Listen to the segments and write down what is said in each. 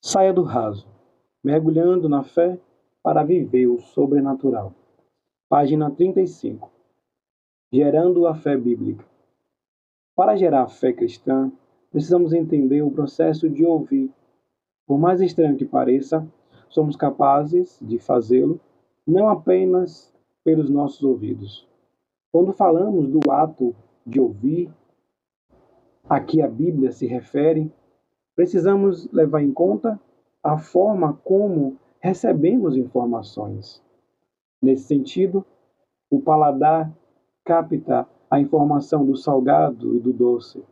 Saia do raso, mergulhando na fé para viver o sobrenatural. Página 35. Gerando a fé bíblica. Para gerar a fé cristã, precisamos entender o processo de ouvir. Por mais estranho que pareça, somos capazes de fazê-lo não apenas pelos nossos ouvidos. Quando falamos do ato de ouvir, a que a Bíblia se refere, precisamos levar em conta a forma como recebemos informações. Nesse sentido, o paladar capta a informação do salgado e do doce.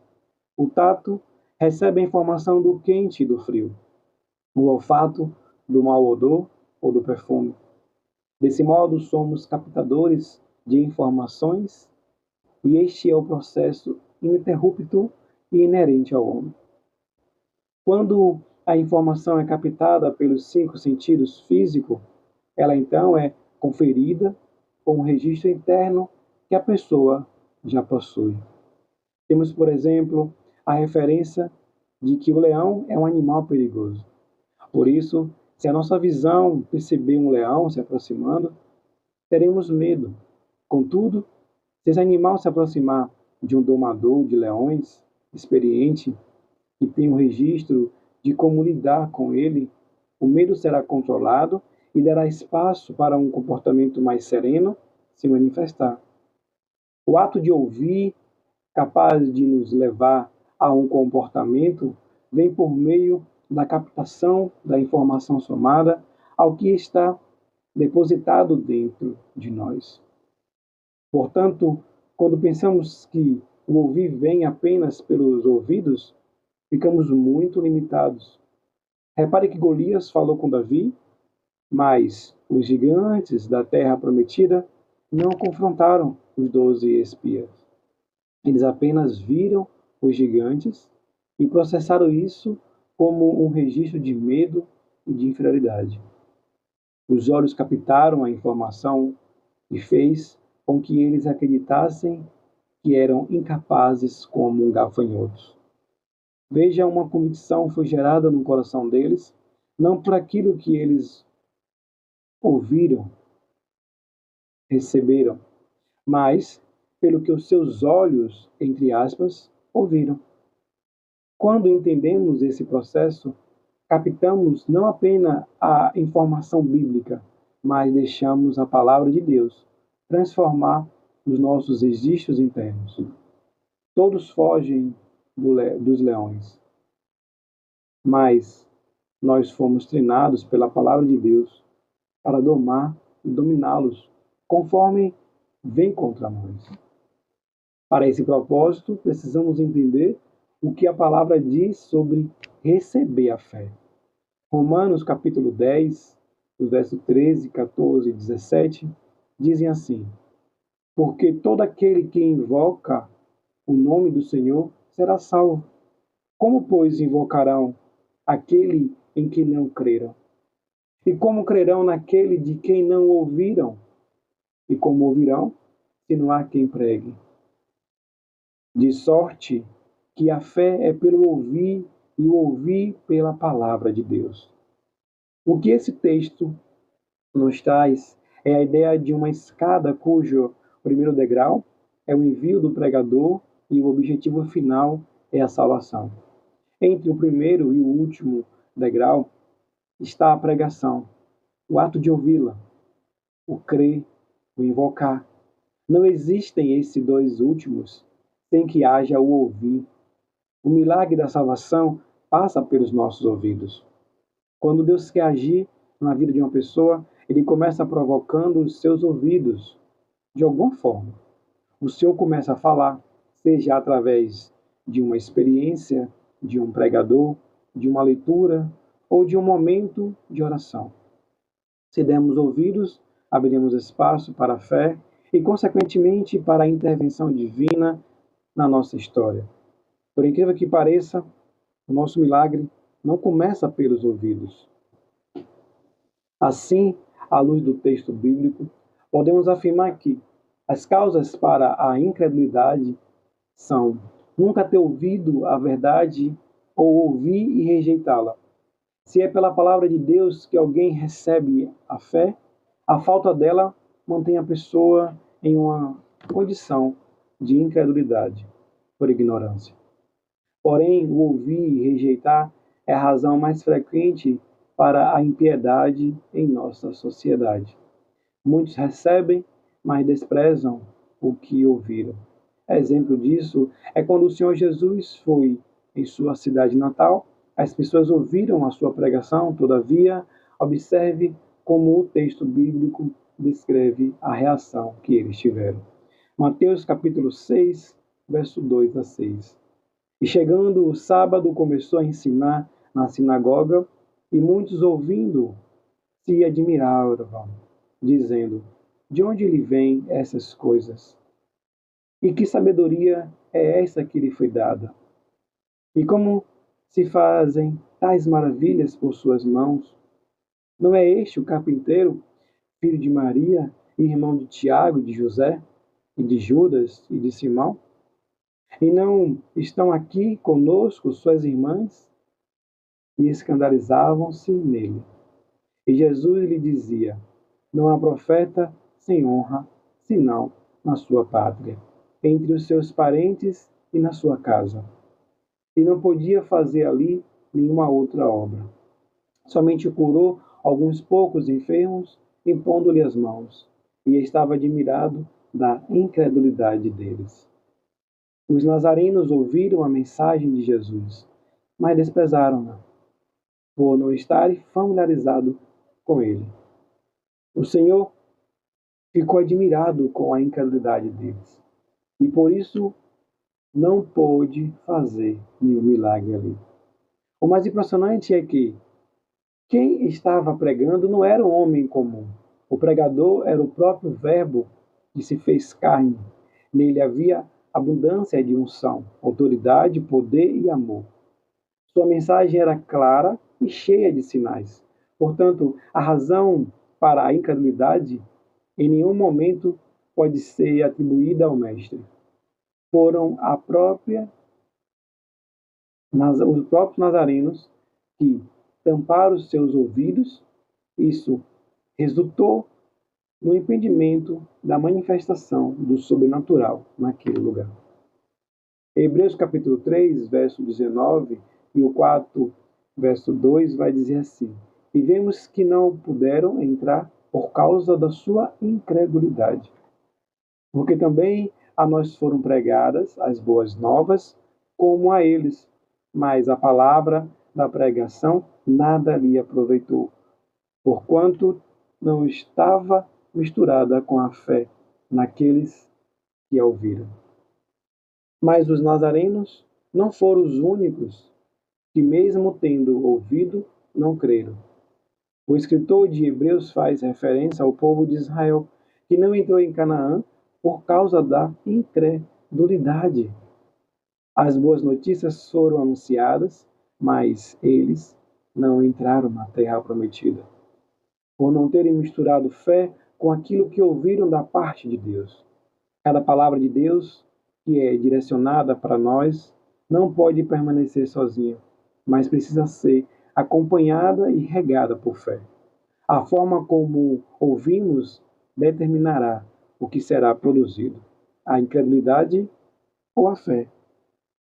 O tato recebe a informação do quente e do frio. O olfato do mau odor ou do perfume. Desse modo, somos captadores de informações e este é o processo ininterrupto e inerente ao homem. Quando a informação é captada pelos 5 sentidos físicos, ela então é conferida com um registro interno que a pessoa já possui. Temos, por exemplo, a referência de que o leão é um animal perigoso. Por isso, se a nossa visão perceber um leão se aproximando, teremos medo. Contudo, se esse animal se aproximar de um domador de leões experiente, que tem um registro de como lidar com ele, o medo será controlado e dará espaço para um comportamento mais sereno se manifestar. O ato de ouvir, capaz de nos levar a um comportamento, vem por meio da captação da informação somada ao que está depositado dentro de nós. Portanto, quando pensamos que o ouvir vem apenas pelos ouvidos, ficamos muito limitados. Repare que Golias falou com Davi, mas os gigantes da terra prometida não confrontaram os 12 espias. Eles apenas viram os gigantes e processaram isso como um registro de medo e de inferioridade. Os olhos captaram a informação e fez com que eles acreditassem que eram incapazes como gafanhotos. Veja, uma convicção foi gerada no coração deles, não por aquilo que eles ouviram, receberam, mas pelo que os seus olhos, entre aspas, ouviram. Quando entendemos esse processo, captamos não apenas a informação bíblica, mas deixamos a palavra de Deus transformar os nossos registros internos. Todos fogem dos leões, mas nós fomos treinados pela palavra de Deus para domar e dominá-los, conforme vem contra nós. Para esse propósito, precisamos entender o que a palavra diz sobre receber a fé. Romanos capítulo 10, os versos 13, 14 e 17, dizem assim: porque todo aquele que invoca o nome do Senhor será salvo. Como, pois, invocarão aquele em que não creram? E como crerão naquele de quem não ouviram? E como ouvirão, se não há quem pregue? De sorte que a fé é pelo ouvir e o ouvir pela palavra de Deus. O que esse texto nos traz é a ideia de uma escada cujo primeiro degrau é o envio do pregador e o objetivo final é a salvação. Entre o primeiro e o último degrau está a pregação, o ato de ouvi-la, o crer, o invocar. Não existem esses dois últimos sem que haja o ouvir. O milagre da salvação passa pelos nossos ouvidos. Quando Deus quer agir na vida de uma pessoa, ele começa provocando os seus ouvidos, de alguma forma. O Senhor começa a falar, seja através de uma experiência, de um pregador, de uma leitura ou de um momento de oração. Se dermos ouvidos, abriremos espaço para a fé e, consequentemente, para a intervenção divina na nossa história. Por incrível que pareça, o nosso milagre não começa pelos ouvidos. Assim, à luz do texto bíblico, podemos afirmar que as causas para a incredulidade são nunca ter ouvido a verdade ou ouvir e rejeitá-la, Se é pela palavra de Deus que alguém recebe a fé, a falta dela mantém a pessoa em uma condição de incredulidade por ignorância. Porém, o ouvir e rejeitar é a razão mais frequente para a impiedade em nossa sociedade. Muitos recebem, mas desprezam o que ouviram. Exemplo disso é quando o Senhor Jesus foi em sua cidade natal, as pessoas ouviram a sua pregação, todavia, observe como o texto bíblico descreve a reação que eles tiveram. Mateus capítulo 6, verso 2 a 6. E chegando o sábado, começou a ensinar na sinagoga, e muitos ouvindo se admiravam, dizendo: de onde lhe vêm essas coisas? E que sabedoria é essa que lhe foi dada? E como se fazem tais maravilhas por suas mãos? Não é este o carpinteiro, filho de Maria, irmão de Tiago, de José, e de Judas e de Simão? E não estão aqui conosco suas irmãs? E escandalizavam-se nele. E Jesus lhe dizia: não há profeta sem honra, senão na sua pátria, entre os seus parentes e na sua casa. E não podia fazer ali nenhuma outra obra. Somente curou alguns poucos enfermos, impondo-lhe as mãos, e estava admirado da incredulidade deles. Os nazarenos ouviram a mensagem de Jesus, mas desprezaram-na, por não estarem familiarizados com ele. O Senhor ficou admirado com a incredulidade deles, e por isso não pôde fazer nenhum milagre ali. O mais impressionante é que quem estava pregando não era um homem comum. O pregador era o próprio Verbo que se fez carne. Nele havia abundância de unção, autoridade, poder e amor. Sua mensagem era clara e cheia de sinais. Portanto, a razão para a incredulidade em nenhum momento pode ser atribuída ao Mestre. Foram os próprios nazarenos que tamparam seus ouvidos. Isso resultou no impedimento da manifestação do sobrenatural naquele lugar. Hebreus capítulo 3, verso 19 e o 4, verso 2 vai dizer assim: e vemos que não puderam entrar por causa da sua incredulidade. Porque também a nós foram pregadas as boas novas, como a eles, mas a palavra da pregação nada lhe aproveitou, porquanto não estava misturada com a fé naqueles que a ouviram. Mas os nazarenos não foram os únicos que, mesmo tendo ouvido, não creram. O escritor de Hebreus faz referência ao povo de Israel, que não entrou em Canaã por causa da incredulidade. As boas notícias foram anunciadas, mas eles não entraram na terra prometida, por não terem misturado fé com aquilo que ouviram da parte de Deus. Cada palavra de Deus que é direcionada para nós não pode permanecer sozinha, mas precisa ser acompanhada e regada por fé. A forma como ouvimos determinará o que será produzido, a incredulidade ou a fé.